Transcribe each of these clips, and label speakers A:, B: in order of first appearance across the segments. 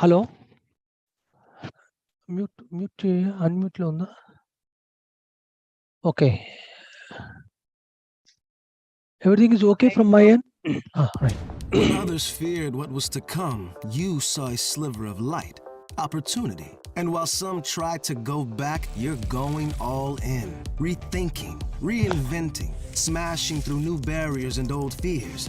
A: Hello mute అన్మ్యూట్లో ఉందా? Okay, everything is okay from my end. Right.
B: When others feared what was to come, you saw a sliver of light, opportunity. And while some tried to go back, you're going all in, rethinking, reinventing, smashing through new barriers and old fears.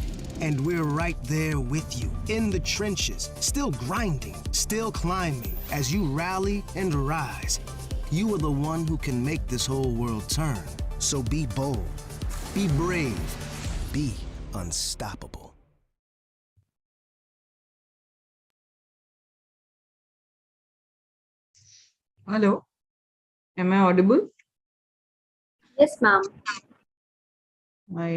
B: And we're right there with you, in the trenches, still grinding, still climbing, as you rally and rise. You are the one who can make this whole world turn. So be bold, be brave, be unstoppable.
C: Hello, am I audible?
D: Yes, ma'am.
C: Hi.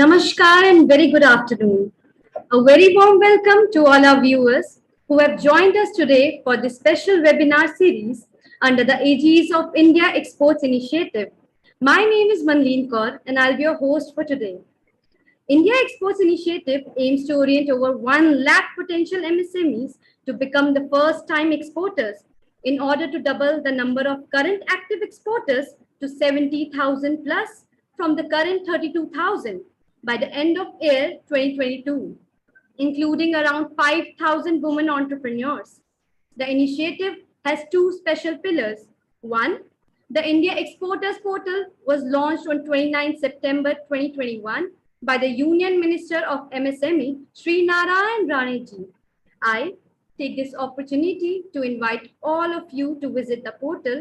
D: Namaskar and very good afternoon. A very warm welcome to all our viewers who have joined us today for this special webinar series under the aegis of India Exports Initiative. My name is Manleen Kaur and I'll be your host for today. India Exports Initiative aims to orient over 1 lakh potential MSMEs to become the first-time exporters in order to double the number of current active exporters to 70,000 plus from the current 32,000 by the end of year 2022, including around 5,000 women entrepreneurs. The initiative has 2 special pillars. One, the India Exporters Portal was launched on 29 September 2021 by the Union Minister of MSME, Sri Narayan Raneji. I take this opportunity to invite all of you to visit the portal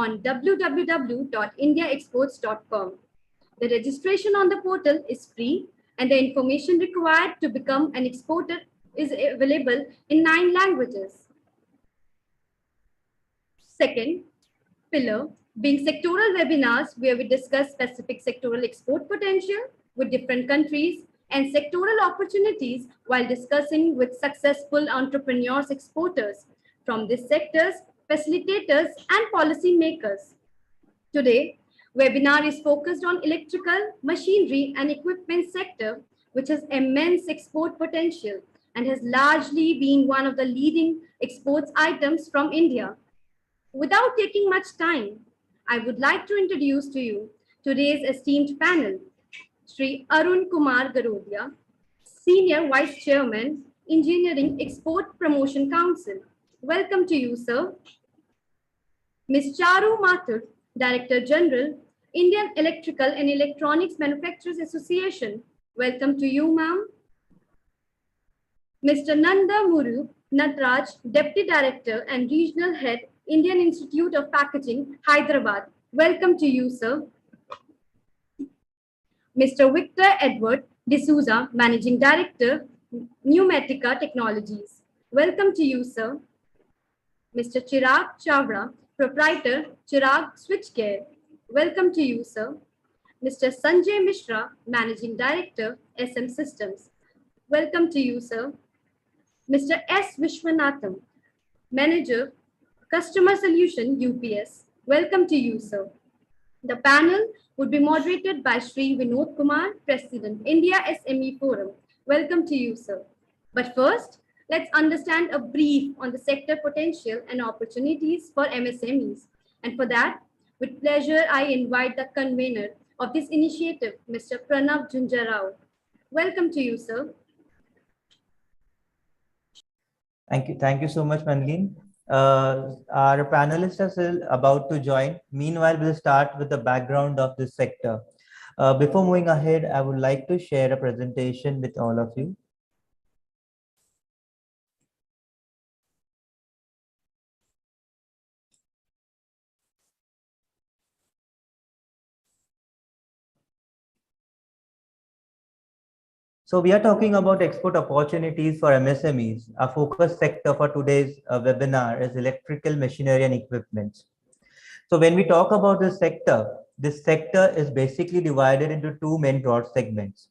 D: on www.indiaexports.com. The registration on the portal is free and the information required to become an exporter is available in 9 languages. Second pillar being sectoral webinars where we discuss specific sectoral export potential with different countries and sectoral opportunities while discussing with successful entrepreneurs exporters from these sectors, facilitators and policy makers. Today, webinar is focused on electrical, machinery and equipment sector, which has immense export potential and has largely been one of the leading exports items from India. Without taking much time, I would like to introduce to you today's esteemed panel, Sri Arun Kumar Garodia, Senior Vice Chairman, Engineering Export Promotion Council. Welcome to you, sir. Ms. Charu Mathur, Director General, Indian Electrical and Electronics Manufacturers Association. Welcome to you, ma'am. Mr. Nanda Muru Natraj, Deputy Director and Regional Head, Indian Institute of Packaging, Hyderabad. Welcome to you, sir. Mr. Victor Edward D'Souza, Managing Director, Pneumatica Technologies. Welcome to you, sir. Mr. Chirag Chavda, Proprietor, Chirag Switchgear. Welcome to you, sir. Mr. Sanjay Mishra, Managing Director, SM Systems. Welcome to you, sir. Mr. S. Vishwanatham, Manager, Customer Solution, UPS. Welcome to you, sir. The panel would be moderated by Sri Vinod Kumar, President, India SME Forum. Welcome to you, sir. But first, let's understand a brief on the sector potential and opportunities for MSMEs. And for that, with pleasure, I invite the convener of this initiative, Mr. Pranav Junjarao. Welcome to you, sir.
E: Thank you so much, Manleen. Our panelists are still about to join. Meanwhile, we'll start with the background of this sector. Before moving ahead, I would like to share a presentation with all of you. So we are talking about export opportunities for MSMEs. Our focus sector for today's webinar is electrical machinery and equipment. So when we talk about this sector is basically divided into two main broad segments.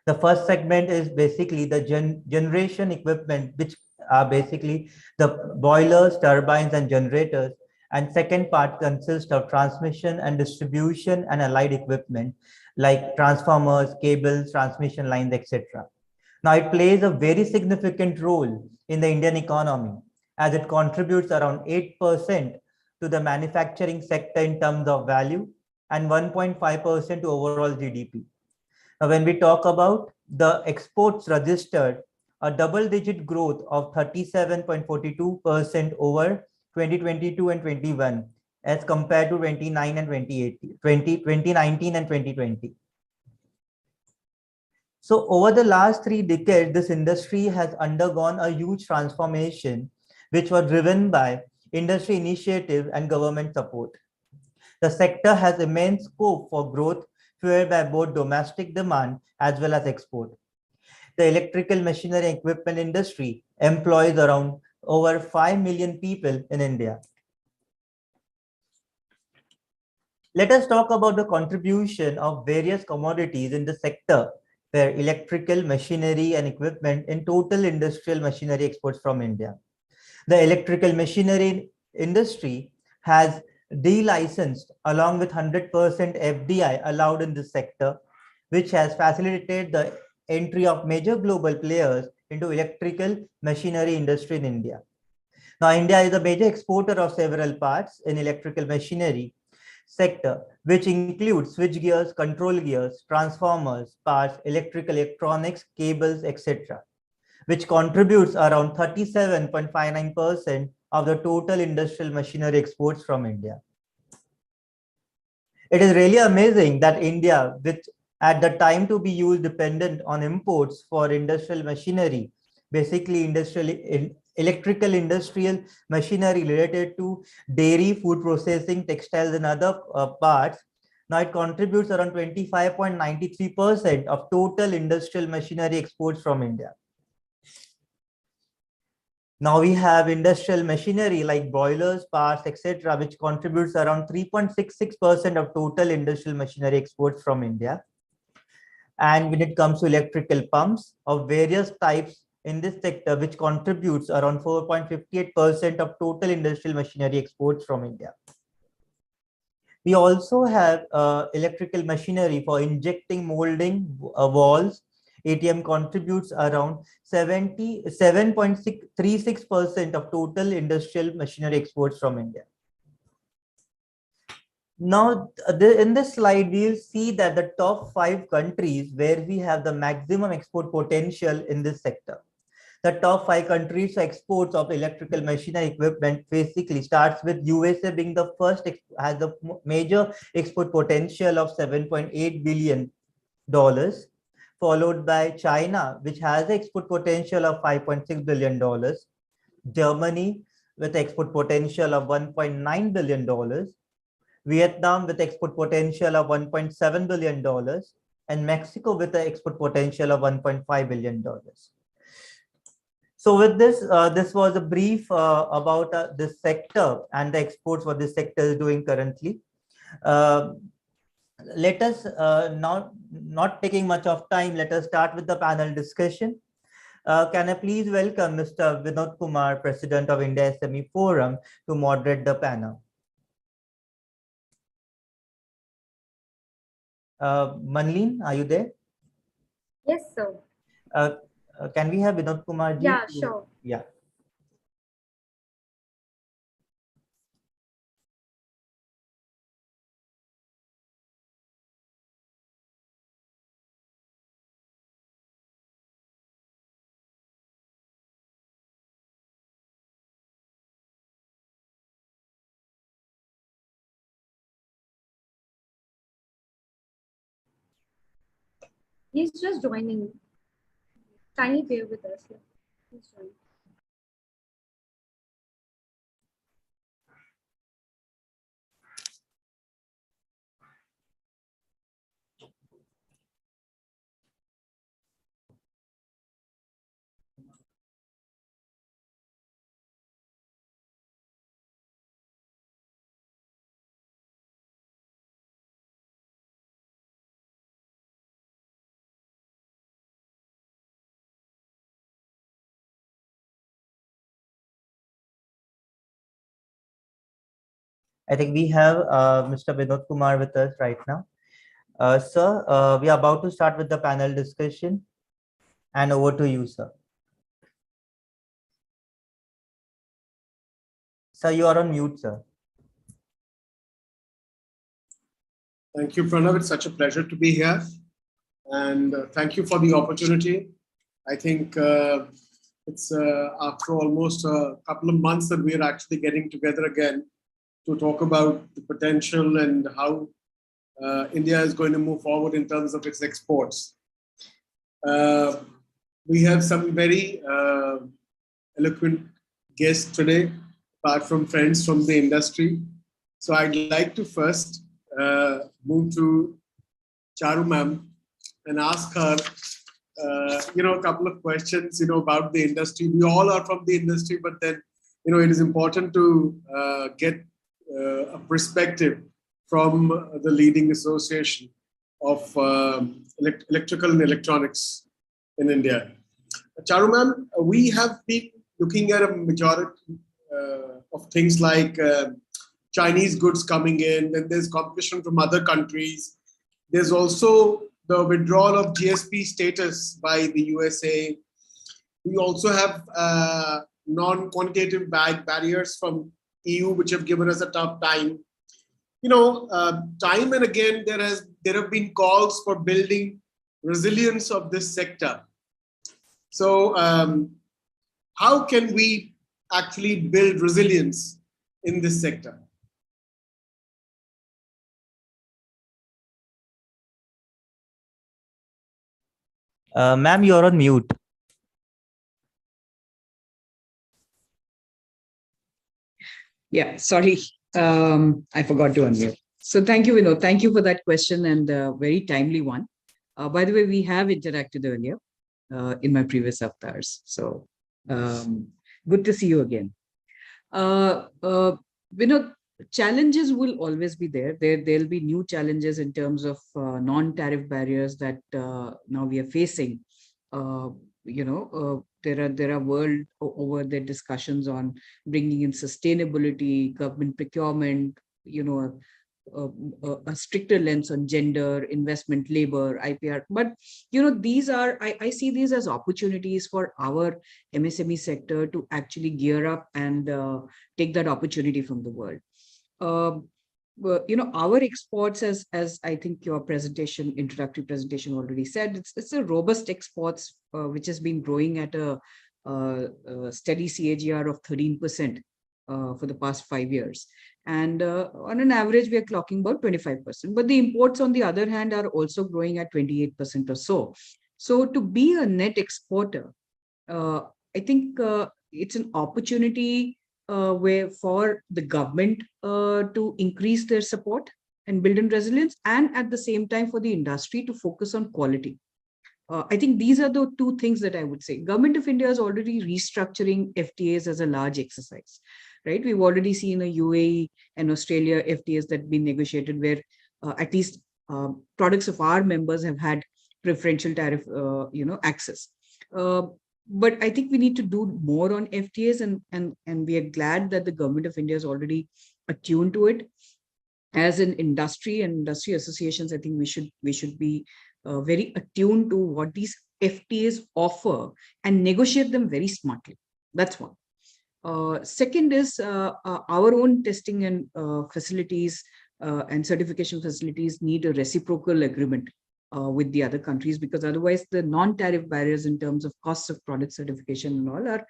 E: The first segment is basically the generation equipment, which are basically the boilers, turbines, and generators. And second part consists of transmission and distribution and allied equipment like transformers, cables, transmission lines, etc. Now, it plays a very significant role in the Indian economy as it contributes around 8% to the manufacturing sector in terms of value and 1.5% to overall GDP. Now, when we talk about the exports registered a double-digit growth of 37.42% over 2022 and 21 as compared to 2019 and 2020. So over the last 3 decades, this industry has undergone a huge transformation, which was driven by industry initiative and government support. The sector has immense scope for growth, fueled by both domestic demand as well as export. The electrical machinery and equipment industry employs around over 5 million people in India. Let us talk about the contribution of various commodities in the sector where electrical machinery and equipment in total industrial machinery exports from India. The electrical machinery industry has de-licensed along with 100% FDI allowed in this sector, which has facilitated the entry of major global players into electrical machinery industry in India. Now, India is a major exporter of several parts in electrical machinery sector, which includes switch gears, control gears, transformers, parts, electrical electronics, cables, etc., which contributes around 37.59% of the total industrial machinery exports from India. It is really amazing that India, which at the time to be used dependent on imports for industrial machinery, basically electrical industrial machinery related to dairy, food processing, textiles, and other parts. Now it contributes around 25.93% of total industrial machinery exports from India. Now we have industrial machinery like boilers, parts, etc., which contributes around 3.66% of total industrial machinery exports from India. And when it comes to electrical pumps of various types in this sector, which contributes around 4.58% of total industrial machinery exports from India. We also have electrical machinery for injecting, molding walls. ATM contributes around 77.36% of total industrial machinery exports from India. Now, in this slide, we'll see that the top 5 countries where we have the maximum export potential in this sector. The top 5 countries exports of electrical machinery equipment basically starts with USA being the first, has the major export potential of $7.8 billion, followed by China, which has export potential of $5.6 billion, Germany with export potential of $1.9 billion, Vietnam with export potential of $1.7 billion, and Mexico with an export potential of $1.5 billion. So with this, this was a brief about this sector and the exports what this sector is doing currently. Let us not taking much of time, let us start with the panel discussion. Can I please welcome Mr. Vinod Kumar, President of India SME Forum, to moderate the panel. Manleen, are you there?
D: Yes, sir.
E: Can we have Vinod Kumar?
D: Yeah, sure.
E: Yeah.
D: He's just joining. Kindly bear with us. Yeah. He's joining.
E: I think we have Mr. Vinod Kumar with us right now. Sir, we are about to start with the panel discussion, and over to you, sir. Sir, you are on mute, sir.
F: Thank you, Pranav. It's such a pleasure to be here. And thank you for the opportunity. I think it's after almost a couple of months that we're actually getting together again to talk about the potential and how India is going to move forward in terms of its exports. We have some very eloquent guests today, apart from friends from the industry. So I'd like to first move to Charu ma'am and ask her, a couple of questions, about the industry. We all are from the industry, but then, it is important to get a perspective from the leading association of electrical and electronics in India. Charu ma'am, we have been looking at a majority of things like Chinese goods coming in, then there's competition from other countries. There's also the withdrawal of GSP status by the USA. We also have non-quantitative barriers from EU, which have given us a tough time. Time and again, there have been calls for building resilience of this sector. So how can we actually build resilience in this sector?
E: Ma'am, you're on mute.
C: Yeah, sorry. I forgot to unmute. So thank you, Vinod. Thank you for that question and a very timely one. By the way, we have interacted earlier in my previous avatars. So good to see you again. Vinod, challenges will always be there. There'll be new challenges in terms of non-tariff barriers that now we are facing. There are world over the discussions on bringing in sustainability, government procurement, a stricter lens on gender, investment, labor, IPR. But, these are, I see these as opportunities for our MSME sector to actually gear up and take that opportunity from the world. Our exports, as I think your introductory presentation already said, it's a robust exports, which has been growing at a steady CAGR of 13% for the past 5 years. And on an average, we are clocking about 25%. But the imports, on the other hand, are also growing at 28% or so. So to be a net exporter, I think it's an opportunity where for the government to increase their support and build in resilience, and at the same time for the industry to focus on quality. I think these are the two things that I would say. Government of India is already restructuring FTAs as a large exercise, right? We've already seen a UAE and Australia FTAs that have been negotiated where at least products of our members have had preferential tariff, access. But I think we need to do more on FTAs, and we are glad that the Government of India is already attuned to it. As an industry and industry associations, I think we should be very attuned to what these FTAs offer and negotiate them very smartly. That's one. Second is our own testing and facilities and certification facilities need a reciprocal agreement with the other countries, because otherwise the non-tariff barriers in terms of costs of product certification and all are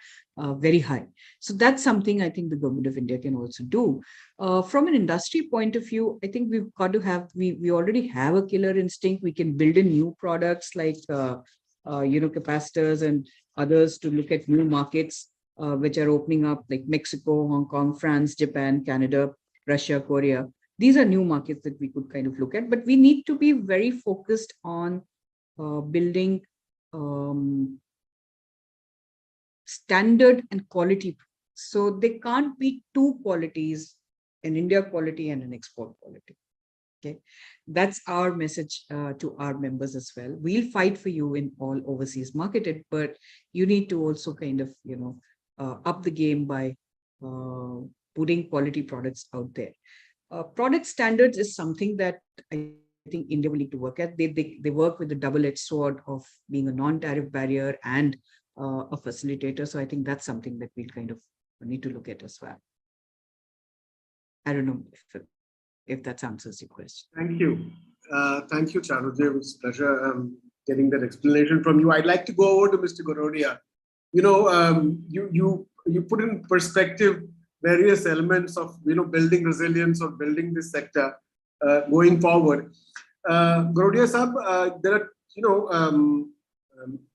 C: very high. So that's something I think the Government of India can also do. From an industry point of view, I think we've got to have, we already have a killer instinct. We can build in new products like, capacitors and others to look at new markets which are opening up, like Mexico, Hong Kong, France, Japan, Canada, Russia, Korea. These are new markets that we could kind of look at, but we need to be very focused on building standard and quality. So there can't be two qualities, an India quality and an export quality. Okay, that's our message to our members as well. We'll fight for you in all overseas marketed, but you need to also kind of, up the game by putting quality products out there. Product standards is something that I think India will need to work at. They work with the double-edged sword of being a non-tariff barrier and a facilitator. So I think that's something that we'll kind of need to look at as well. I don't know if that answers your question.
F: Thank you. Thank you, Charujay. It was a pleasure getting that explanation from you. I'd like to go over to Mr. Gorodia. You put in perspective various elements of building resilience or building this sector going forward. Gorodia Sahab, there are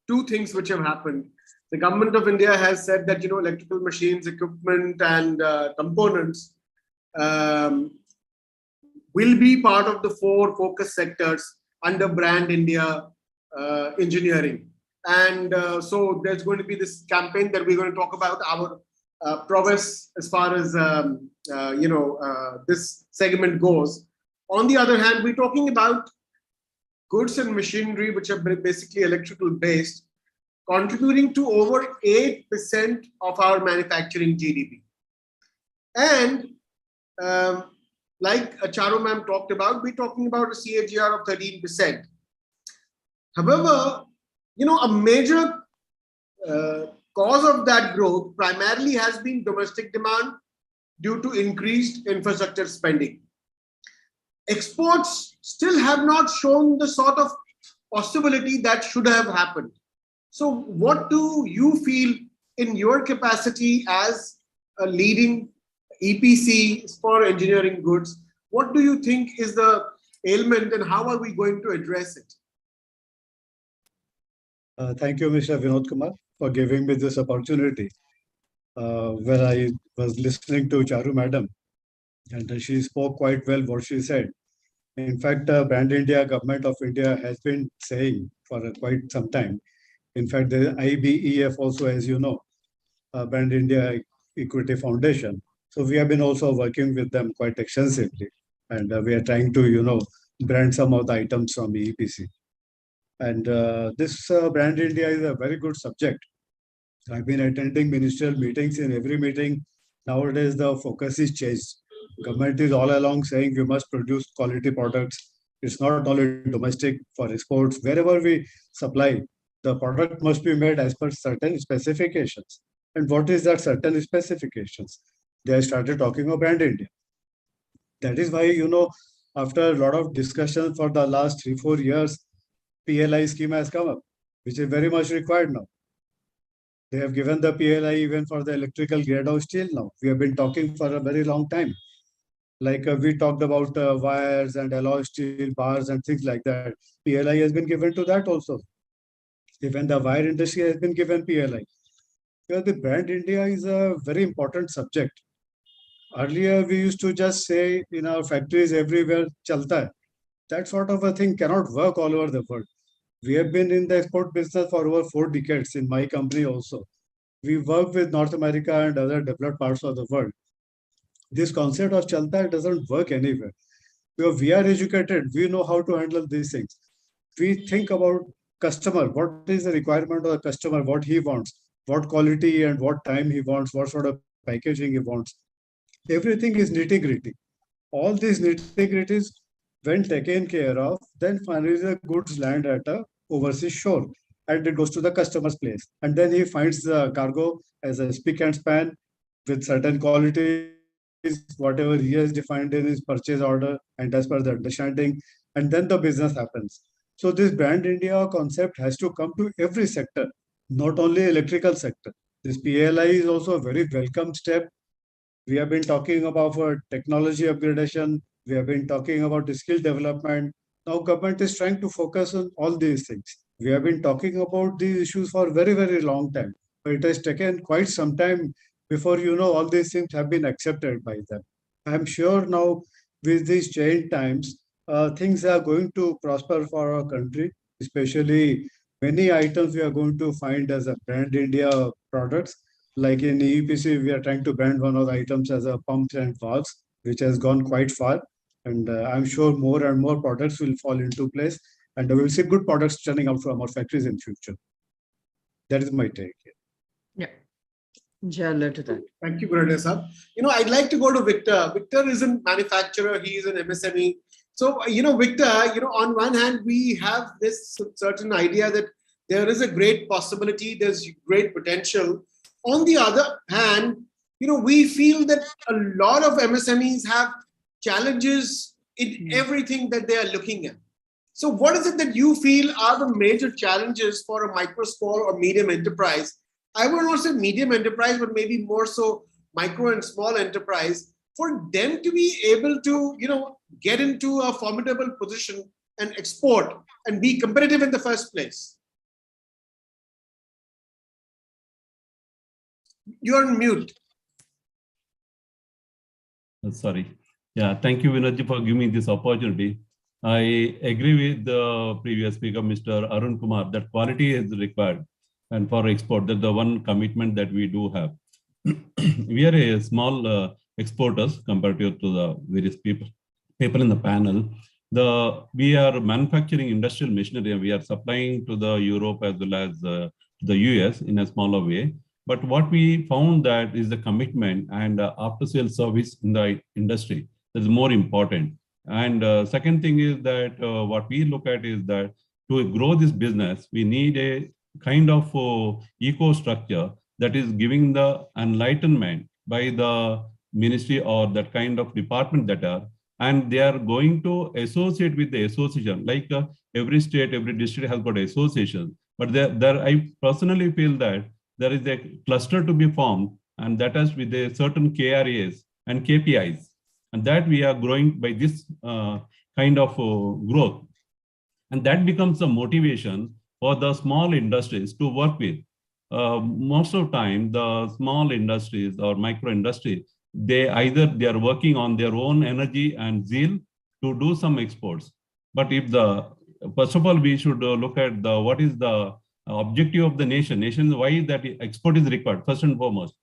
F: two things which have happened. The Government of India has said that electrical machines, equipment, and components will be part of the 4 focus sectors under Brand India engineering. And so there's going to be this campaign that we're going to talk about our prowess as far as this segment goes. On the other hand, we're talking about goods and machinery which are basically electrical based, contributing to over 8% of our manufacturing GDP. And like Charu ma'am talked about, we're talking about a CAGR of 13%. However, a major cause of that growth primarily has been domestic demand due to increased infrastructure spending. Exports still have not shown the sort of possibility that should have happened. So what do you feel in your capacity as a leading EPC for engineering goods? What do you think is the ailment and how are we going to address it?
G: Thank you, Mr. Vinod Kumar, for giving me this opportunity. Where I was listening to Charu madam, and she spoke quite well what she said. In fact, Brand India, Government of India has been saying for quite some time. In fact, the IBEF also, as you know, Brand India Equity Foundation. So we have been also working with them quite extensively, and we are trying to, brand some of the items from EPC. And this Brand India is a very good subject. I've been attending ministerial meetings. In every meeting, nowadays the focus is changed. Government is all along saying we must produce quality products. It's not only domestic, for exports. Wherever we supply, the product must be made as per certain specifications. And what is that certain specifications? They started talking about Brand India. That is why, after a lot of discussion for the last 3-4 years, PLI scheme has come up, which is very much required now. They have given the PLI even for the electrical grade of steel now. We have been talking for a very long time. Like we talked about wires and alloy steel bars and things like that. PLI has been given to that also. Even the wire industry has been given PLI. Because the brand India is a very important subject. Earlier, we used to just say in our factories everywhere, chalta hai. That sort of a thing cannot work all over the world. We have been in the export business for over 4 decades in my company also. We work with North America and other developed parts of the world. This concept of chalta doesn't work anywhere. Because we are educated, we know how to handle these things. We think about customer, what is the requirement of the customer, what he wants, what quality and what time he wants, what sort of packaging he wants. Everything is nitty gritty. All these nitty gritties, when taken care of, then finally the goods land at a overseas shore and it goes to the customer's place. And then he finds the cargo as a spick and span with certain qualities, whatever he has defined in his purchase order and as per the understanding, and then the business happens. So this brand India concept has to come to every sector, not only electrical sector. This PLI is also a very welcome step. We have been talking about technology upgradation. We have been talking about the skill development. Now government is trying to focus on all these things. We have been talking about these issues for a very, very long time. But it has taken quite some time before, all these things have been accepted by them. I'm sure now with these changed times, things are going to prosper for our country, especially many items we are going to find as a brand India products. Like in EPC, we are trying to brand one of the items as a pumps and valves, which has gone quite far. And I'm sure more and more products will fall into place and we will see good products turning out from our factories in future. That is my take.
C: Yeah. Jala to that.
F: Thank you, Gurade sir. I'd like to go to Victor. Victor is a manufacturer. He is an MSME. So, Victor, on one hand, we have this certain idea that there is a great possibility, there's great potential. On the other hand, we feel that a lot of MSMEs have challenges in everything that they are looking at. So what is it that you feel are the major challenges for a micro, small or medium enterprise? I would not say medium enterprise, but maybe more so micro and small enterprise, for them to be able to, get into a formidable position and export and be competitive in the first place. You're on mute.
H: Sorry. Yeah, thank you, Vinodji, for giving me this opportunity. I agree with the previous speaker, Mr. Arun Kumar, that quality is required. And for export, that's the one commitment that we do have. We are a small exporters compared to the various people in the panel. We are manufacturing industrial machinery and we are supplying to the Europe as well as the US in a smaller way. But what we found that is the commitment and after-sales service in the industry is more important. And second thing is that what we look at is that to grow this business, we need a kind of eco structure that is giving the enlightenment by the ministry or that kind of department that are, and they are going to associate with the association, like every state, every district has got association. But there I personally feel that there is a cluster to be formed, and that is with a certain KRAs and KPIs, and that we are growing by this kind of growth. And that becomes a motivation for the small industries to work with. Most of the time, the small industries or micro industry, they are working on their own energy and zeal to do some exports. But if first of all, we should look at what is the objective of the nation, why that export is required, first and foremost.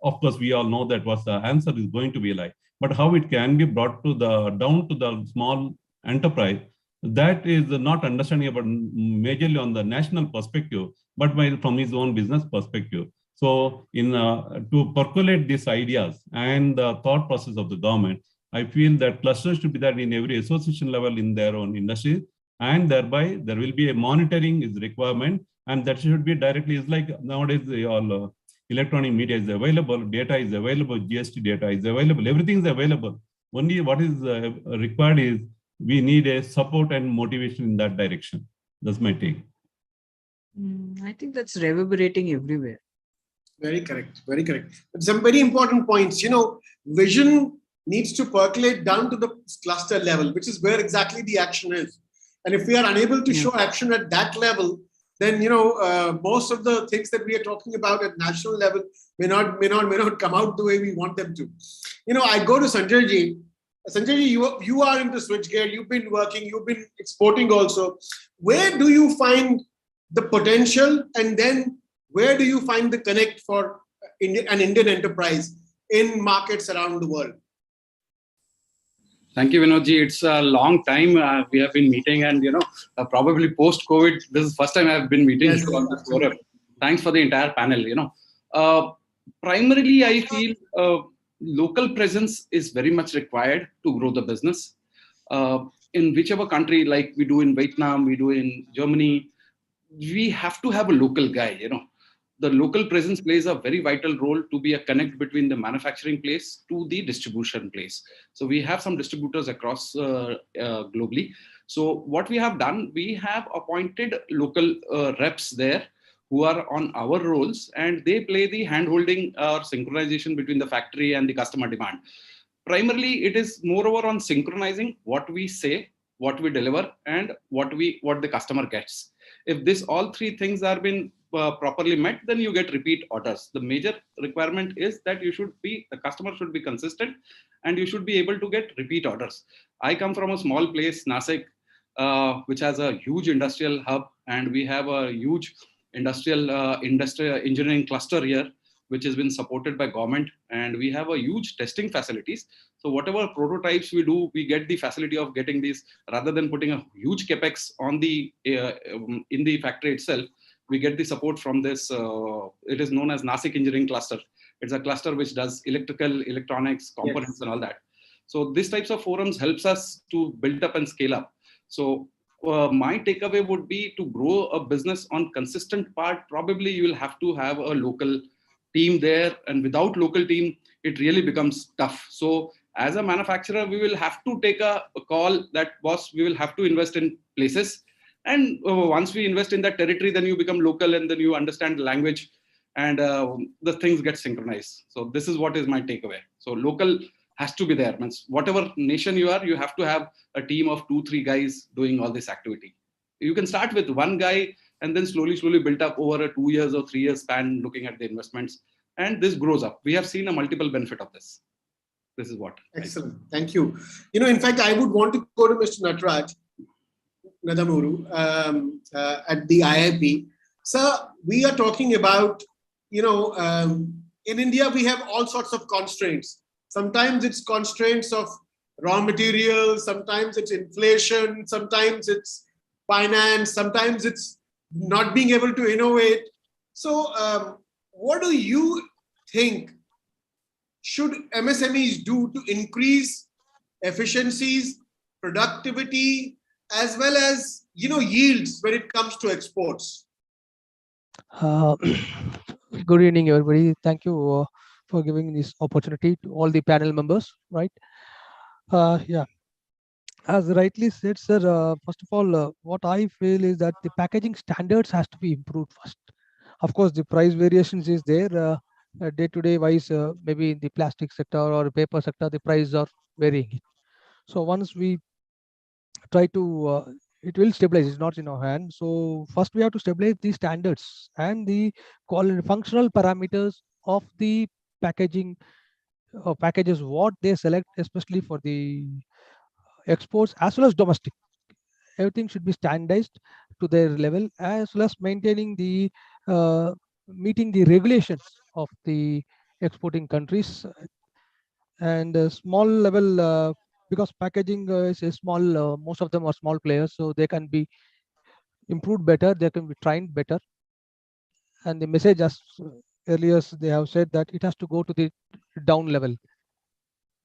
H: Of course, we all know that what the answer is going to be like, but how it can be brought to down to the small enterprise, that is not understanding about majorly on the national perspective, but from his own business perspective. So to percolate these ideas and the thought process of the government, I feel that clusters should be that in every association level in their own industry, and thereby there will be a monitoring is requirement, and that should be directly, is like nowadays all electronic media is available, data is available, GST data is available, everything is available. Only what is required is we need a support and motivation in that direction. That's my take.
C: I think that's reverberating everywhere.
F: Very correct. Very correct. But some very important points. Vision needs to percolate down to the cluster level, which is where exactly the action is. And if we are unable to show action at that level, then most of the things that we are talking about at national level may not come out the way we want them to. I go to Sanjay ji. Sanjay ji, you are into switchgear. You've been working. You've been exporting also. Where do you find the potential, and then where do you find the connect for an Indian enterprise in markets around the world?
I: Thank you, Vinodji. It's a long time we have been meeting, and probably post-COVID, this is the first time I've been meeting you on this forum. Thanks for the entire panel. Primarily, I feel local presence is very much required to grow the business. In whichever country, like we do in Vietnam, we do in Germany, we have to have a local guy. The local presence plays a very vital role to be a connect between the manufacturing place to the distribution place. So we have some distributors across globally. So what we have done, we have appointed local reps there who are on our roles, and they play the hand-holding or synchronization between the factory and the customer demand. Primarily, it is moreover on synchronizing what we say, what we deliver, and what the customer gets. If this all three things are been properly met, then you get repeat orders. The major requirement is that the customer should be consistent, and you should be able to get repeat orders. I come from a small place, Nasik, which has a huge industrial hub, and we have a huge industrial engineering cluster here, which has been supported by government, and we have a huge testing facilities. So whatever prototypes we do, we get the facility of getting these, rather than putting a huge capex on the in the factory itself. We get the support from this. It is known as Nasik Engineering Cluster. It's a cluster which does electrical, electronics, components, and all that. So these types of forums helps us to build up and scale up. So my takeaway would be to grow a business on consistent part. Probably you will have to have a local team there, and without local team, it really becomes tough. So as a manufacturer, we will have to take a call that, boss, we will have to invest in places. And once we invest in that territory, then you become local, and then you understand the language, and the things get synchronized. So this is what is my takeaway. So local has to be there. Means whatever nation you are, you have to have a team of 2-3 guys doing all this activity. You can start with one guy and then slowly build up over a 2 years or 3 years span, looking at the investments, and this grows up. We have seen a multiple benefit of this. This is what.
F: Excellent. Thank you. In fact, I would want to go to Mr. Nataraj Nadamuru at the IIP. Sir, we are talking about, in India, we have all sorts of constraints. Sometimes it's constraints of raw materials, sometimes it's inflation, sometimes it's finance, sometimes it's not being able to innovate. So what do you think should MSMEs do to increase efficiencies, productivity, as well as yields when it comes to exports?
A: Good evening, everybody. Thank you for giving this opportunity to all the panel members. Right? Yeah. As rightly said, sir. First of all, what I feel is that the packaging standards has to be improved first. Of course, the price variations is there. Day-to-day wise, maybe in the plastic sector or paper sector, the prices are varying. So once we try to, it will stabilize. It's not in our hand. So first we have to stabilize the standards and the functional parameters of the packaging packages, what they select, especially for the exports as well as domestic. Everything should be standardized to their level, as well as maintaining the meeting the regulations of the exporting countries, and small level, because packaging is a small, most of them are small players, so they can be improved better, they can be trained better. And the message, as earlier they have said, that it has to go to the down level.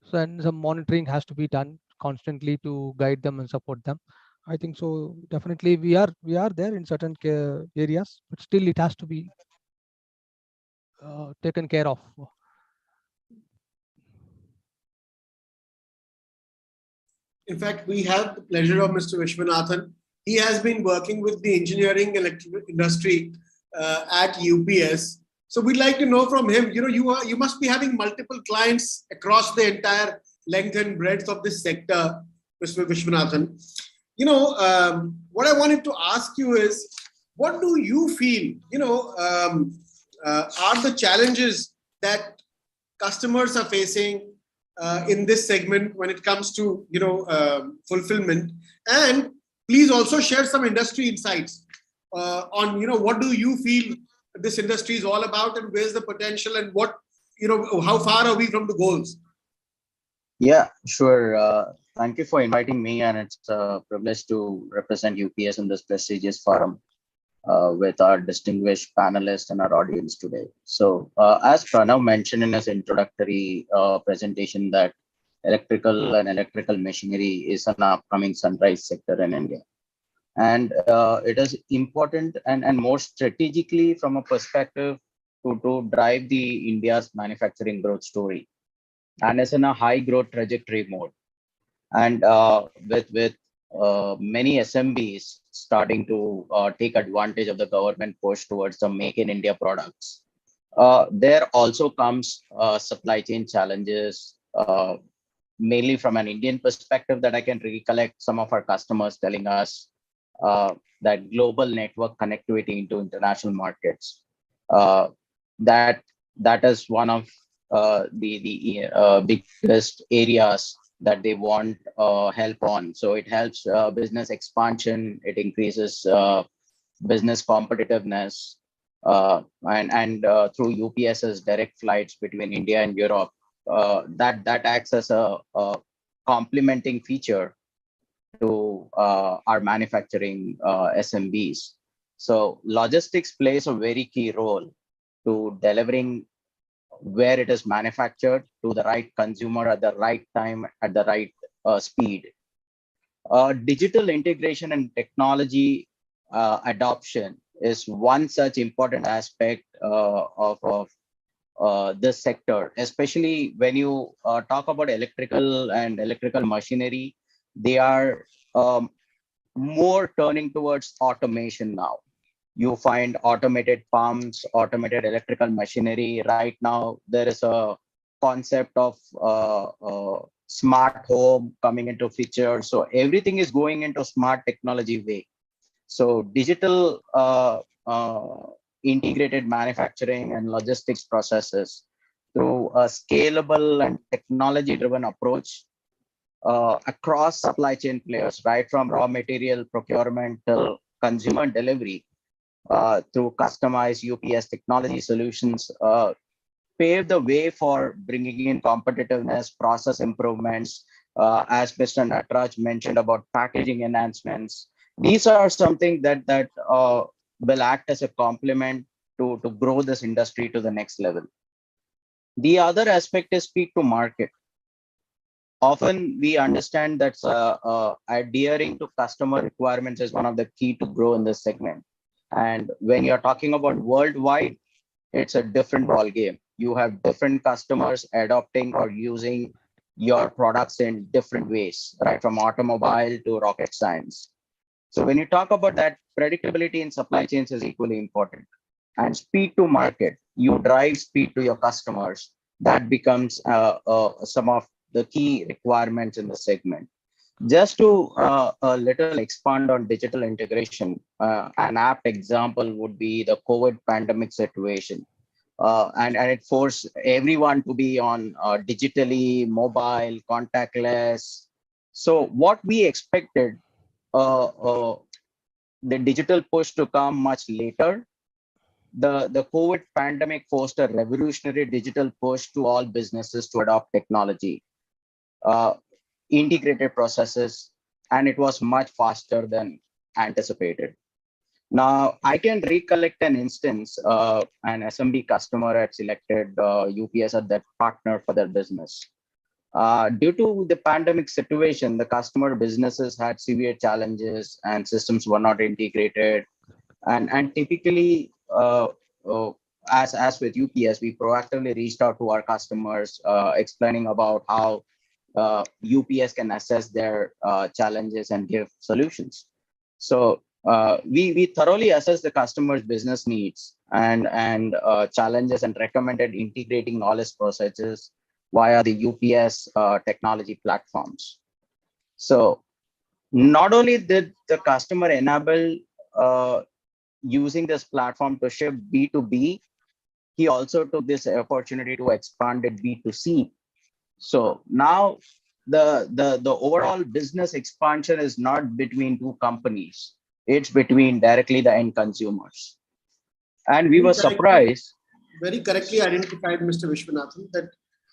A: So, and some monitoring has to be done constantly to guide them and support them. I think so. Definitely, we are there in certain areas, but still it has to be taken care of.
F: In fact, we have the pleasure of Mr. Vishwanathan he has been working with the engineering electrical industry at UPS. So we'd like to know from him, you must be having multiple clients across the entire length and breadth of this sector, Mr. Vishwanathan. What I wanted to ask you is, what do you feel, are the challenges that customers are facing in this segment when it comes to, fulfillment? And please also share some industry insights on, what do you feel this industry is all about, and where's the potential, and what, how far are we from the goals?
J: Yeah, sure. Thank you for inviting me, and it's a privilege to represent UPS in this prestigious forum with our distinguished panelists and our audience today. So, as Pranav mentioned in his introductory presentation, that electrical and electrical machinery is an upcoming sunrise sector in India. And it is important and more strategically from a perspective to drive the India's manufacturing growth story, and is in a high growth trajectory mode. And with many SMBs starting to take advantage of the government push towards the Make in India products, there also comes supply chain challenges, mainly from an Indian perspective, that I can recollect some of our customers telling us that global network connectivity into international markets, that is one of the biggest areas that they want help on. So it helps business expansion, it increases business competitiveness, and through UPS's direct flights between India and Europe, that acts as a complementing feature to our manufacturing SMBs. So logistics plays a very key role to delivering where it is manufactured to the right consumer at the right time at the right speed. Digital integration and technology adoption is one such important aspect of this sector, especially when you talk about electrical and electrical machinery. They are more turning towards automation now. You find automated pumps, automated electrical machinery. Right now, there is a concept of smart home coming into picture. So everything is going into smart technology way. So digital integrated manufacturing and logistics processes through a scalable and technology-driven approach across supply chain players, right from raw material procurement till consumer delivery, through customized UPS technology solutions, pave the way for bringing in competitiveness, process improvements, as Mr. Nataraj mentioned about packaging enhancements. These are something that will act as a complement to grow this industry to the next level. The other aspect is speed to market. Often we understand that adhering to customer requirements is one of the key to grow in this segment. And when you're talking about worldwide, it's a different ball game. You have different customers adopting or using your products in different ways, right from automobile to rocket science. So when you talk about that, predictability in supply chains is equally important. And speed to market, you drive speed to your customers. That becomes some of the key requirements in the segment. Just to a little expand on digital integration, an apt example would be the COVID pandemic situation. And it forced everyone to be on digitally, mobile, contactless. So what we expected, the digital push to come much later, the COVID pandemic forced a revolutionary digital push to all businesses to adopt technology, integrated processes, and it was much faster than anticipated. Now, I can recollect an instance, an SMB customer had selected UPS as their partner for their business. Due to the pandemic situation, the customer businesses had severe challenges and systems were not integrated. And typically, as with UPS, we proactively reached out to our customers, explaining about how UPS can assess their challenges and give solutions. So we thoroughly assess the customer's business needs and challenges and recommended integrating knowledge processes via the UPS technology platforms. So not only did the customer enable using this platform to ship B2B, he also took this opportunity to expand it B2C. So now the overall business expansion is not between two companies, it's between directly the end consumers. And we were surprised.
F: Very correctly identified, Mr. Vishwanathan, that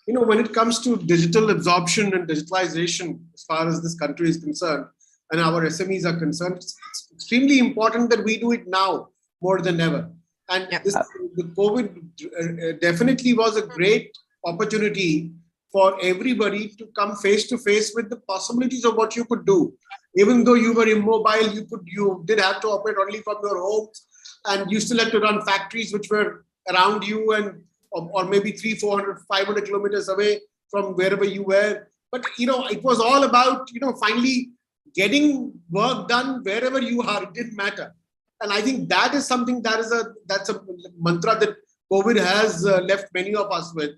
F: when it comes to digital absorption and digitalization, as far as this country is concerned, and our SMEs are concerned, it's extremely important that we do it now more than ever. And the COVID definitely was a great opportunity for everybody to come face to face with the possibilities of what you could do. Even though you were immobile, you did have to operate only from your homes, and you still had to run factories which were around you and or maybe 300, 400, 500 kilometers away from wherever you were. But it was all about finally getting work done wherever you are. It didn't matter. And I think that is something that's a mantra that COVID has left many of us with.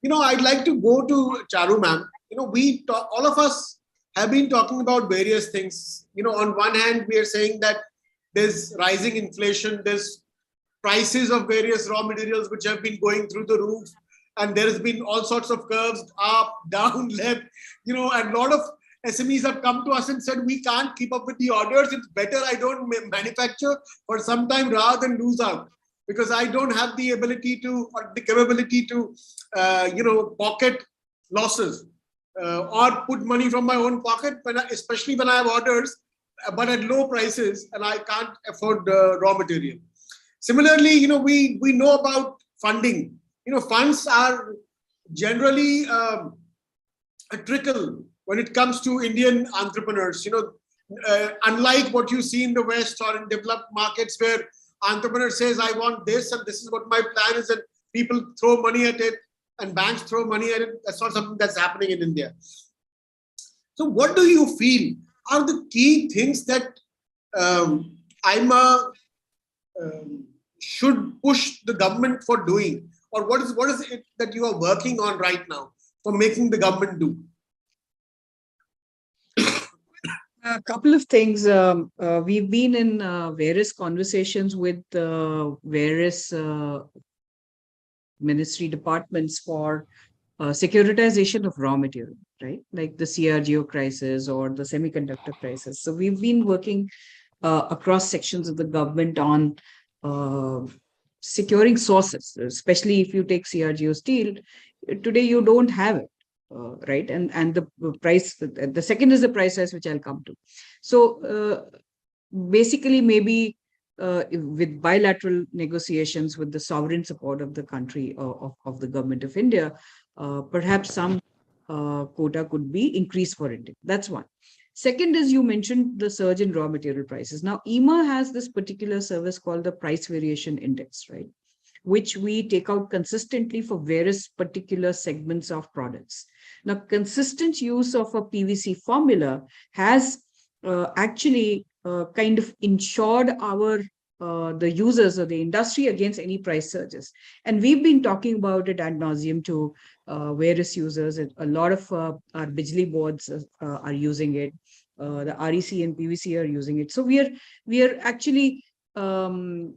F: I'd like to go to Charu ma'am. All of us have been talking about various things. On one hand, we are saying that there's rising inflation, there's prices of various raw materials which have been going through the roof, and there has been all sorts of curves, up, down, left, and a lot of SMEs have come to us and said, we can't keep up with the orders. It's better I don't manufacture for some time rather than lose out, because I don't have the ability to, or the capability to, pocket losses or put money from my own pocket, especially when I have orders, but at low prices, and I can't afford raw material. Similarly, we know about funding. Funds are generally a trickle when it comes to Indian entrepreneurs. Unlike what you see in the West or in developed markets where entrepreneur says, I want this and this is what my plan is, and people throw money at it and banks throw money at it. That's not something that's happening in India. So what do you feel are the key things that IMA should push the government for doing, or what is it that you are working on right now for making the government do?
C: A couple of things. We've been in various conversations with various ministry departments for securitization of raw material, right? Like the CRGO crisis or the semiconductor crisis. So we've been working across sections of the government on securing sources, especially if you take CRGO steel. Today you don't have it, right? And the price, the second is the price rise, which I'll come to. So basically maybe with bilateral negotiations with the sovereign support of the country, of the government of India, perhaps some quota could be increased for India. That's one. Second is, you mentioned the surge in raw material prices. Now, IMA has this particular service called the price variation index, right? Which we take out consistently for various particular segments of products. Now, consistent use of a PVC formula has actually kind of insured our the users or the industry against any price surges. And we've been talking about it ad nauseum to various users. A lot of our Bijli boards are using it. The REC and PVC are using it. So we are actually, if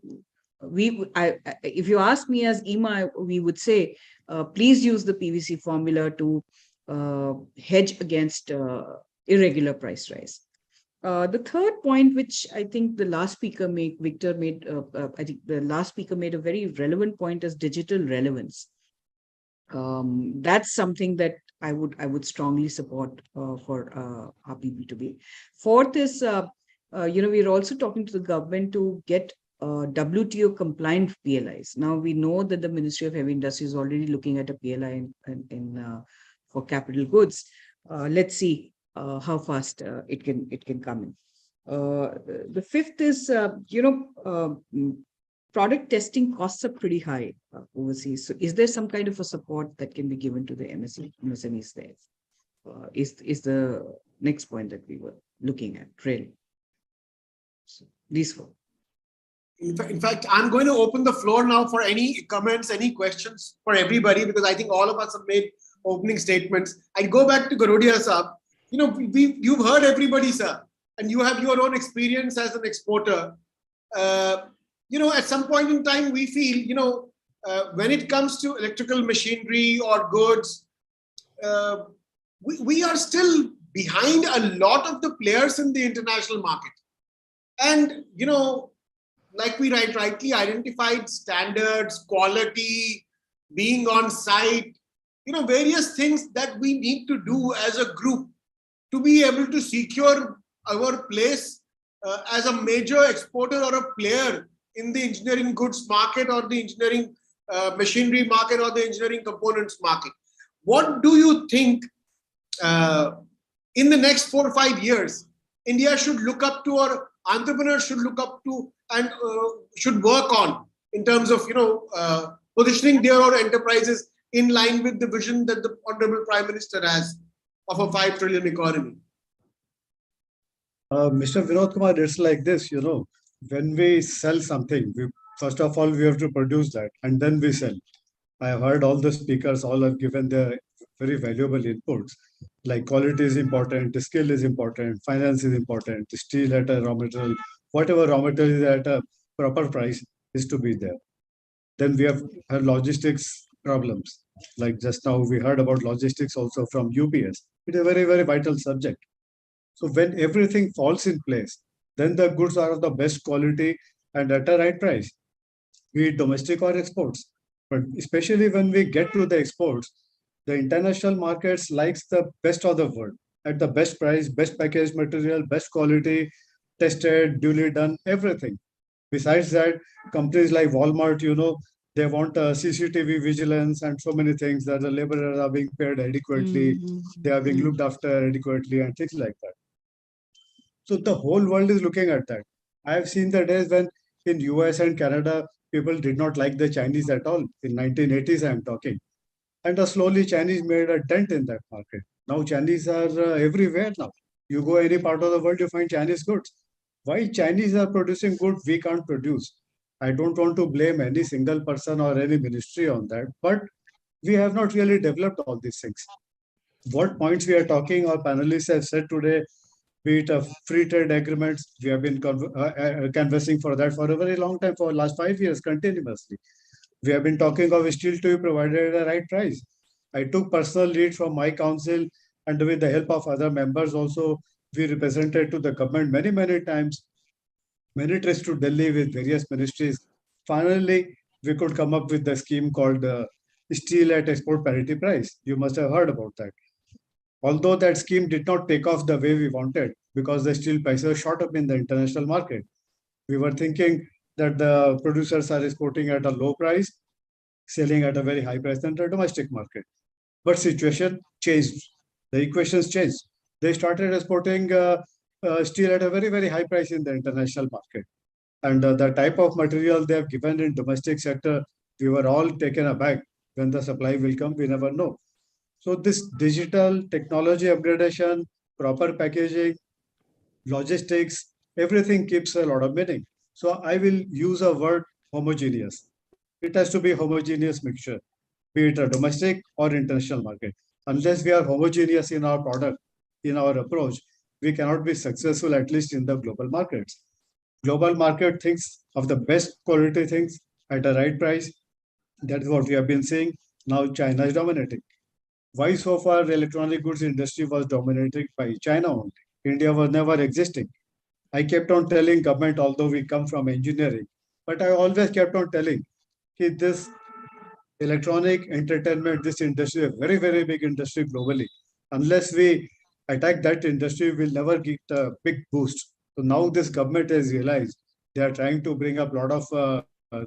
C: you ask me as IMA, we would say, please use the PVC formula to hedge against irregular price rise. The third point, which I think the last speaker Victor made, I think the last speaker made a very relevant point, is digital relevance. That's something that I would strongly support for our people to be. Fourth is, we're also talking to the government to get WTO compliant PLIs. Now we know that the Ministry of Heavy Industry is already looking at a PLI for capital goods. Let's see how fast it can come in. The fifth is, product testing costs are pretty high overseas. So is there some kind of a support that can be given to the MSMEs there? Is the next point that we were looking at, really. So these four.
F: In fact, I'm going to open the floor now for any comments, any questions for everybody, because I think all of us have made opening statements. I go back to Garodia sir. You've heard everybody, sir, and you have your own experience as an exporter. At some point in time, we feel, when it comes to electrical machinery or goods, we are still behind a lot of the players in the international market. And, like we rightly identified, standards, quality, being on site, various things that we need to do as a group to be able to secure our place as a major exporter or a player in the engineering goods market or the engineering machinery market or the engineering components market. What do you think in the next 4 or 5 years, India should look up to, or entrepreneurs should look up to, and should work on in terms of positioning their own enterprises in line with the vision that the Honorable Prime Minister has of a 5 trillion economy?
G: Mr. Vinod Kumar, it's like this, when we sell something, first of all, we have to produce that and then we sell. I have heard all the speakers, all have given their very valuable inputs. Like quality is important, the skill is important, finance is important, the steel at a raw material, whatever raw material is at a proper price is to be there. Then we have had logistics problems. Like just now we heard about logistics also from UPS. It's a very, very vital subject. So when everything falls in place, then the goods are of the best quality and at a right price, be it domestic or exports. But especially when we get to the exports, the international markets likes the best of the world at the best price, best packaged material, best quality, tested, duly done, everything. Besides that, companies like Walmart, they want CCTV vigilance and so many things that the laborers are being paid adequately, they are being looked after adequately and things like that. So the whole world is looking at that. I have seen the days when in US and Canada, people did not like the Chinese at all. In 1980s, I am talking. And slowly Chinese made a dent in that market. Now Chinese are everywhere now. You go any part of the world, you find Chinese goods. Why Chinese are producing goods we can't produce? I don't want to blame any single person or any ministry on that, but we have not really developed all these things. What points we are talking, our panelists have said today, be it a free trade agreements, we have been canvassing for that for a very long time, for the last 5 years continuously. We have been talking of steel to be provided at the right price. I took personal lead from my council, and with the help of other members also, we represented to the government many, many times, many trips to Delhi with various ministries. Finally, we could come up with the scheme called steel at export parity price. You must have heard about that. Although that scheme did not take off the way we wanted because the steel prices shot up in the international market. We were thinking that the producers are exporting at a low price, selling at a very high price in the domestic market. But situation changed. The equations changed. They started exporting steel at a very, very high price in the international market. And the type of material they have given in domestic sector, we were all taken aback. When the supply will come, we never know. So this digital technology upgradation, proper packaging, logistics, everything keeps a lot of meaning. So I will use a word homogeneous. It has to be homogeneous mixture, be it a domestic or international market. Unless we are homogeneous in our product, in our approach, we cannot be successful, at least in the global markets. Global market thinks of the best quality things at a right price. That is what we have been seeing. Now China is dominating. Why so far the electronic goods industry was dominated by China only? India was never existing. I kept on telling government, although we come from engineering, but I always kept on telling this electronic entertainment, this industry is a very, very big industry globally. Unless we attack that industry, we'll never get a big boost. So now this government has realized they are trying to bring up a lot of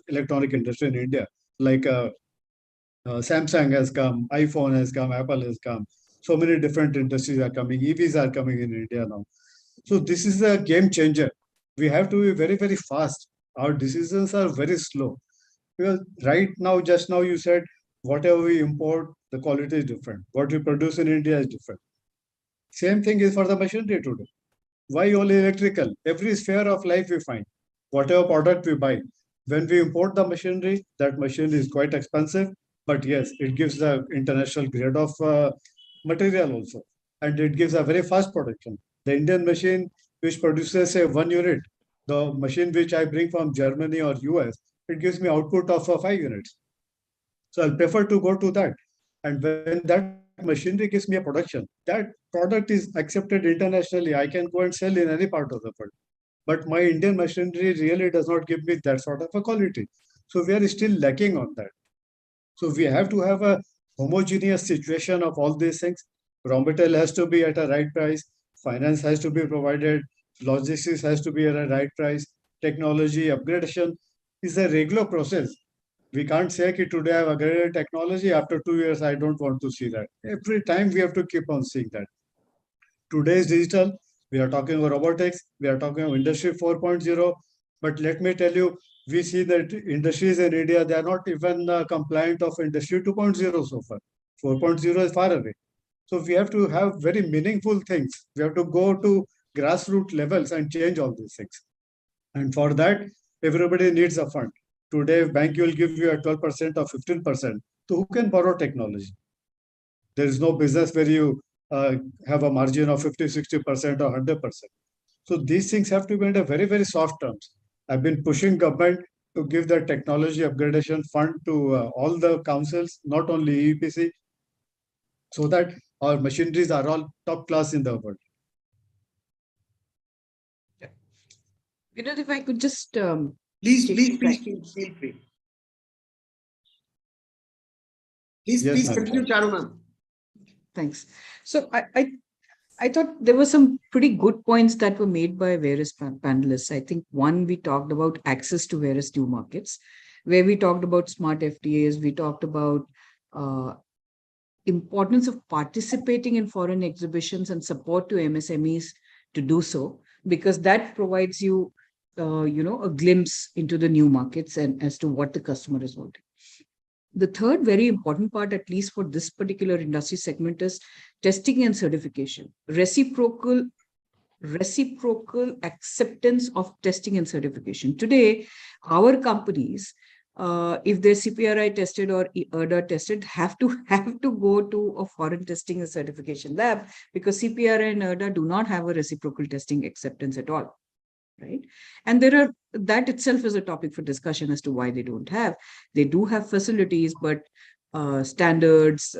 G: electronic industry in India, like Samsung has come, iPhone has come, Apple has come. So many different industries are coming. EVs are coming in India now. So this is a game changer. We have to be very, very fast. Our decisions are very slow. Because right now, just now you said, whatever we import, the quality is different. What we produce in India is different. Same thing is for the machinery today. Why only electrical? Every sphere of life we find, whatever product we buy. When we import the machinery, that machine is quite expensive, but yes, it gives the international grade of material also. And it gives a very fast production. The Indian machine, which produces say 1 unit, the machine which I bring from Germany or US, it gives me output of 5 units. So I'll prefer to go to that. And when that machinery gives me a production, that product is accepted internationally. I can go and sell in any part of the world. But my Indian machinery really does not give me that sort of a quality. So we are still lacking on that. So we have to have a homogeneous situation of all these things. Raw material has to be at a right price. Finance has to be provided. Logistics has to be at a right price. Technology upgradation is a regular process. We can't say that today I have upgraded technology. After 2 years, I don't want to see that. Every time we have to keep on seeing that. Today is digital. We are talking about robotics. We are talking about Industry 4.0. But let me tell you, we see that industries in India, they are not even compliant of Industry 2.0 so far. 4.0 is far away. So we have to have very meaningful things. We have to go to grassroots levels and change all these things. And for that, everybody needs a fund. Today, bank will give you a 12% or 15%. So who can borrow technology? There is no business where you have a margin of 50, 60% or 100%. So these things have to be in a very, very soft terms. I've been pushing government to give the technology upgradation fund to all the councils, not only EPC, so that our machineries are all top class in the world.
C: If I could just
F: Please feel free. Please continue, Charu ma'am.
C: Thanks. So I thought there were some pretty good points that were made by various panelists. I think one, we talked about access to various new markets, where we talked about smart FTAs, we talked about importance of participating in foreign exhibitions and support to MSMEs to do so, because that provides you, a glimpse into the new markets and as to what the customer is wanting. The third very important part, at least for this particular industry segment, is testing and certification. Reciprocal acceptance of testing and certification. Today, our companies, if they're CPRI tested or ERDA tested, have to go to a foreign testing and certification lab, because CPRI and ERDA do not have a reciprocal testing acceptance at all. Right. And that itself is a topic for discussion as to why they don't have. They do have facilities, but standards,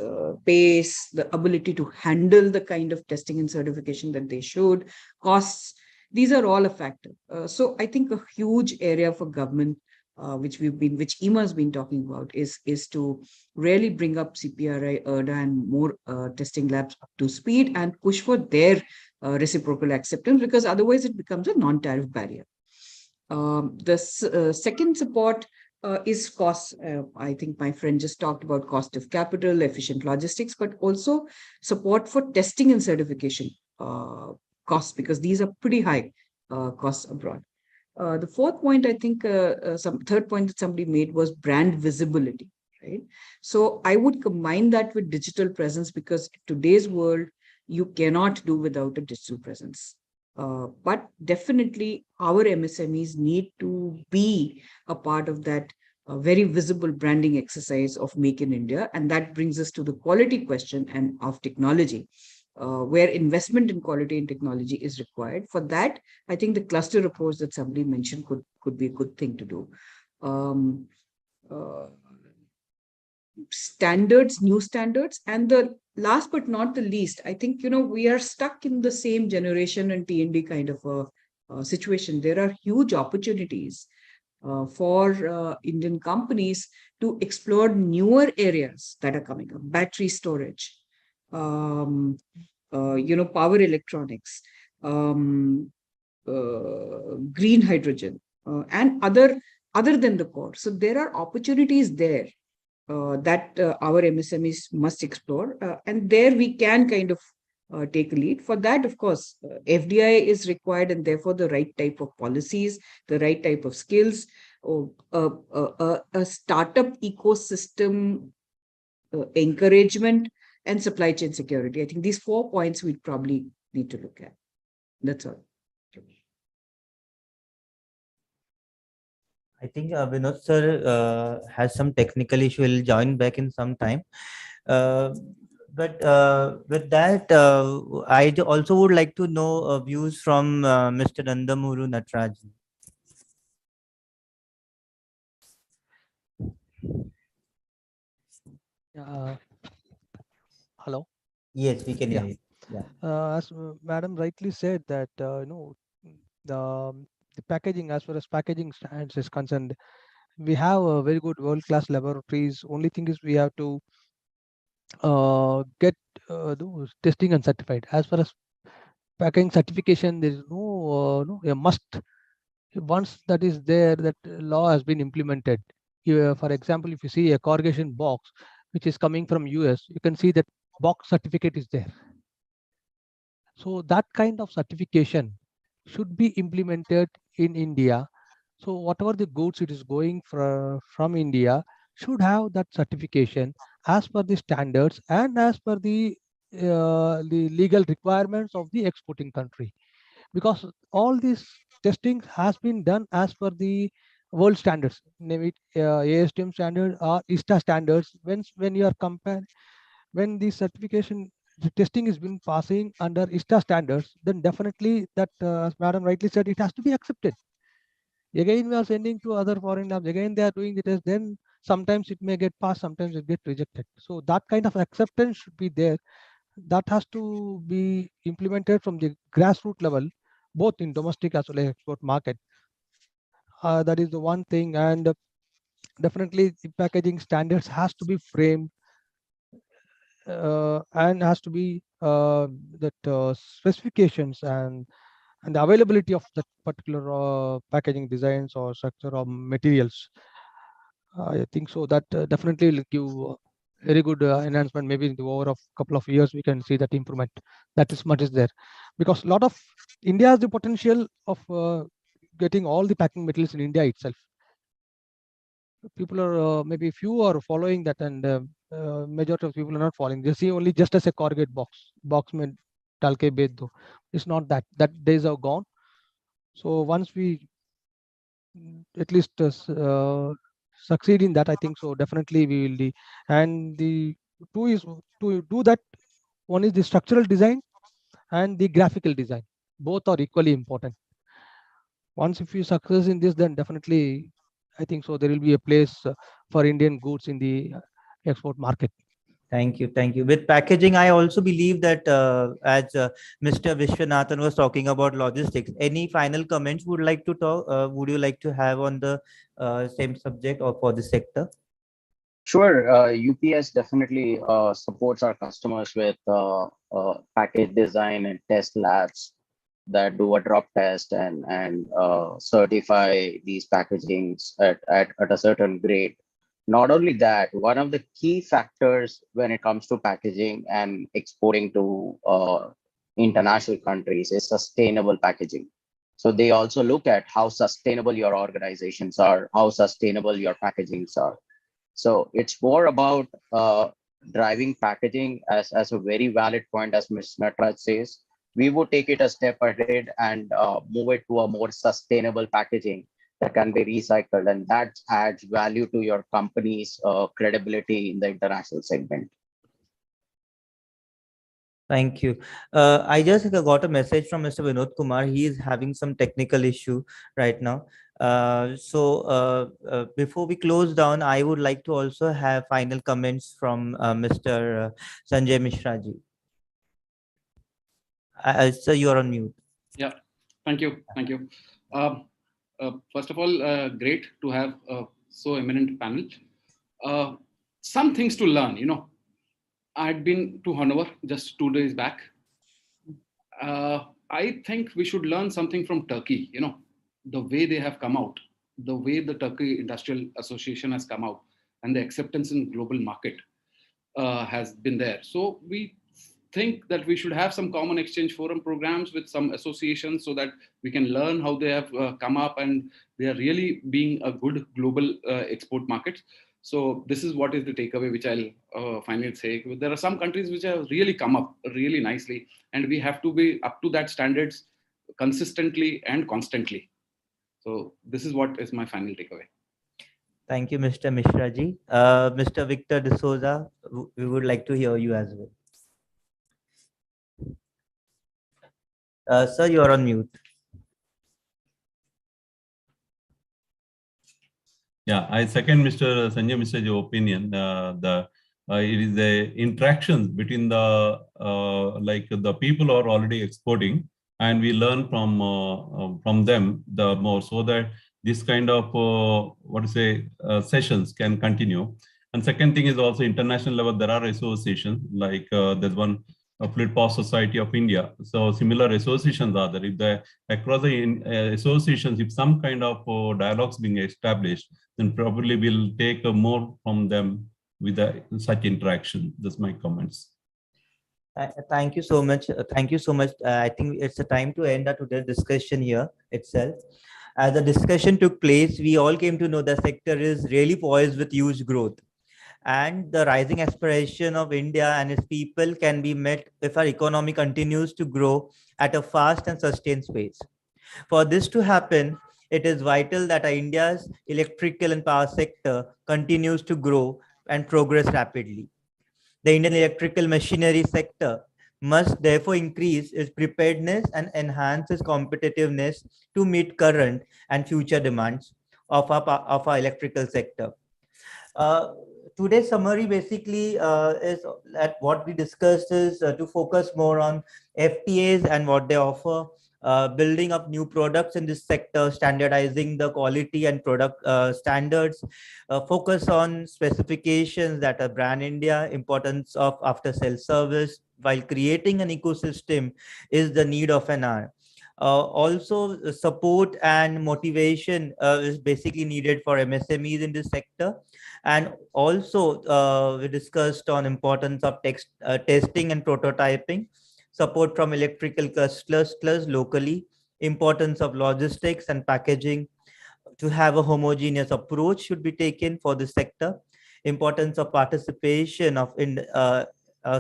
C: pace, the ability to handle the kind of testing and certification that they should, costs, these are all a factor. So I think a huge area for government, which EMA has been talking about, is to really bring up CPRI, ERDA, and more testing labs up to speed and push for their reciprocal acceptance, because otherwise it becomes a non-tariff barrier. The second support is cost. I think my friend just talked about cost of capital, efficient logistics, but also support for testing and certification costs, because these are pretty high costs abroad. The fourth point, I think, third point that somebody made was brand visibility, right? So I would combine that with digital presence, because in today's world, you cannot do without a digital presence. But definitely our MSMEs need to be a part of that very visible branding exercise of Make in India. And that brings us to the quality question and of technology, where investment in quality and technology is required. For that, I think the cluster approach that somebody mentioned could be a good thing to do. Standards, new standards. And the last but not the least, I think, we are stuck in the same generation and T&D kind of a situation. There are huge opportunities for Indian companies to explore newer areas that are coming up: battery storage, power electronics, green hydrogen, and other than the core. So there are opportunities there that our MSMEs must explore, and there we can kind of take a lead. For that, of course, FDI is required, and therefore the right type of policies, the right type of skills, a startup ecosystem encouragement, and supply chain security. I think these 4 points we'd probably need to look at. That's all.
E: I think Vinod sir has some technical issue. He'll join back in some time. But with that, also would like to know views from Mr. Nandamuru Natraj.
A: Uh, Hello.
E: Yes, we can hear
A: Yeah.
E: you. Yeah.
A: As Madam rightly said that the packaging, as far as packaging stands is concerned, we have a very good world-class laboratories. Only thing is we have to get those testing and certified. As far as packaging certification, there is no a must. Once that is there, that law has been implemented. For example, if you see a corrugation box which is coming from US, you can see that box certificate is there. So that kind of certification should be implemented in India. So whatever the goods it is going from India should have that certification as per the standards and as per the legal requirements of the exporting country. Because all this testing has been done as per the world standards, name it ASTM standard or ISTA standards. When you are comparing, when the certification, the testing is been passing under ISTA standards, then definitely that, as Madam rightly said, it has to be accepted. Again, we are sending to other foreign labs. Again, they are doing the test. Then sometimes it may get passed, sometimes it get rejected. So that kind of acceptance should be there. That has to be implemented from the grassroots level, both in domestic as well as export market. That is the one thing, and definitely the packaging standards has to be framed and has to be that specifications and the availability of that particular packaging designs or structure or materials. I think so that definitely will give very good enhancement. Maybe in the over of couple of years we can see that improvement. That is much is there, because a lot of India has the potential of getting all the packing materials in India itself. People are maybe few are following that, and majority of people are not following. They see only just as a corrugate box mein dal ke bech do. It's not that. That days are gone. So once we at least succeed in that, I think so definitely we will. And the two is to do that. One is the structural design and the graphical design. Both are equally important. Once if you success in this, then definitely I think so there will be a place for Indian goods in the export market.
E: Thank you. Thank you. With packaging, I also believe that as Mr. Vishwanathan was talking about logistics, any final comments would like to talk? Would you like to have on the same subject or for the sector?
J: Sure, UPS definitely supports our customers with package design and test labs that do a drop test and certify these packagings at a certain grade. Not only that, one of the key factors when it comes to packaging and exporting to international countries is sustainable packaging. So they also look at how sustainable your organizations are, how sustainable your packagings are. So it's more about driving packaging as a very valid point, as Ms. Natraj says. We would take it a step ahead and move it to a more sustainable packaging that can be recycled, and that adds value to your company's credibility in the international segment.
E: Thank you. I just got a message from Mr. Vinod Kumar. He is having some technical issue right now. Before we close down, I would like to also have final comments from Mr. Sanjay Mishra ji. Sir, you are on mute.
I: Yeah, thank you. Thank you. First of all, great to have so eminent panel. Some things to learn, I had been to Hanover just 2 days back. I think we should learn something from Turkey, the way they have come out, the way the Turkey Industrial Association has come out, and the acceptance in global market has been there. So we think that we should have some common exchange forum programs with some associations so that we can learn how they have come up, and they are really being a good global export market. So this is what is the takeaway, which I'll finally say. There are some countries which have really come up really nicely, and we have to be up to that standards consistently and constantly. So this is what is my final takeaway.
E: Thank you, Mr. Mishra ji. Mr. Victor D'Souza, we would like to hear you as well. Sir, you are on mute.
H: Yeah, I second Mr. Sanjay Mishra's opinion. It is the interactions between the like the people who are already exporting, and we learn from them the more, so that this kind of sessions can continue. And second thing is also international level. There are associations like there's one. Fluid Power Society of India. So similar associations are there. If across the associations, if some kind of dialogues being established, then probably we'll take more from them with such interaction. That's my comments.
E: Thank you so much. Thank you so much. I think it's a time to end our today's discussion here itself. As the discussion took place, we all came to know the sector is really poised with huge growth. And the rising aspiration of India and its people can be met if our economy continues to grow at a fast and sustained pace. For this to happen, it is vital that India's electrical and power sector continues to grow and progress rapidly. The Indian electrical machinery sector must therefore increase its preparedness and enhance its competitiveness to meet current and future demands of our electrical sector. Today's summary basically is that what we discussed is to focus more on FTAs and what they offer, building up new products in this sector, standardizing the quality and product standards, focus on specifications that are brand India, importance of after-sale service, while creating an ecosystem is the need of an hour. Also, support and motivation is basically needed for MSMEs in this sector. And also, we discussed on importance of testing and prototyping, support from electrical clusters locally, importance of logistics and packaging, to have a homogeneous approach should be taken for the sector, importance of participation of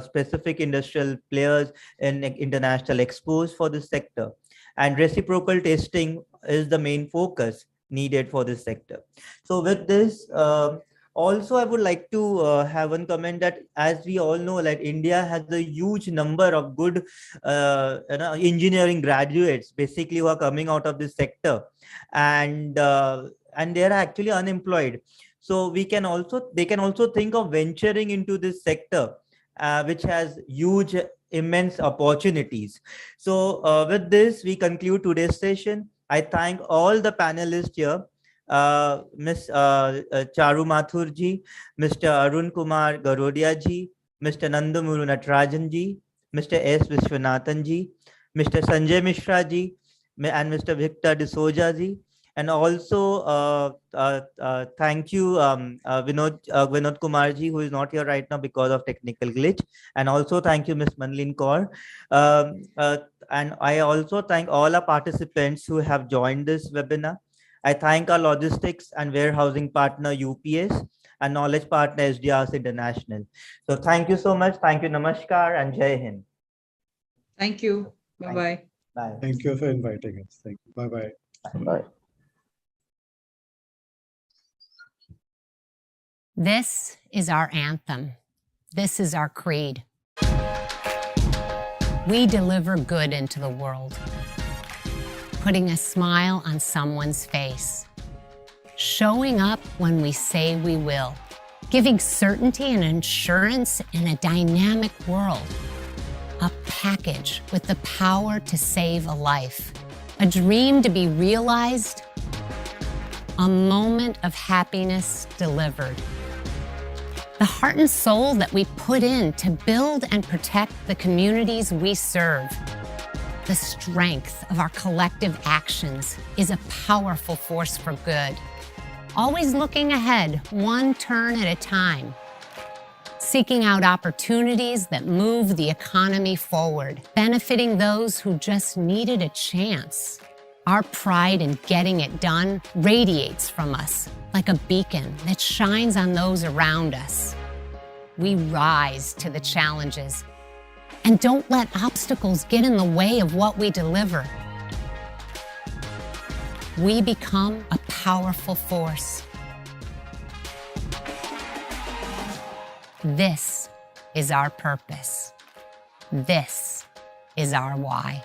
E: specific industrial players in international expos for this sector, and reciprocal testing is the main focus needed for this sector. So with this, also, I would like to have one comment that, as we all know, like India has a huge number of good engineering graduates, basically, who are coming out of this sector, and they are actually unemployed. So they can also think of venturing into this sector, which has huge, immense opportunities. So with this, we conclude today's session. I thank all the panelists here. Ms. Charu Mathur ji, Mr. Arun Kumar Garodia ji, Mr. Nandamuru Natarajan ji, Mr. S. Vishwanathan ji, Mr. Sanjay Mishra ji, and Mr. Victor D'Souza ji. And also, thank you, Vinod Kumar ji, who is not here right now because of technical glitch. And also, thank you, Ms. Manlin Kaur. And I also thank all our participants who have joined this webinar. I thank our logistics and warehousing partner UPS and knowledge partner SDRs International. So thank you so much. Thank you. Namaskar and Jai Hind.
C: Thank you. Bye-bye.
E: Bye.
G: Thank you for inviting us. Thank you. Bye-bye.
J: Bye.
K: This is our anthem. This is our creed. We deliver good into the world, putting a smile on someone's face, showing up when we say we will, giving certainty and assurance in a dynamic world, a package with the power to save a life, a dream to be realized, a moment of happiness delivered. The heart and soul that we put in to build and protect the communities we serve. The strength of our collective actions is a powerful force for good. Always looking ahead, one turn at a time. Seeking out opportunities that move the economy forward, benefiting those who just needed a chance. Our pride in getting it done radiates from us like a beacon that shines on those around us. We rise to the challenges and don't let obstacles get in the way of what we deliver. we become a powerful force. This is our purpose. This is our why.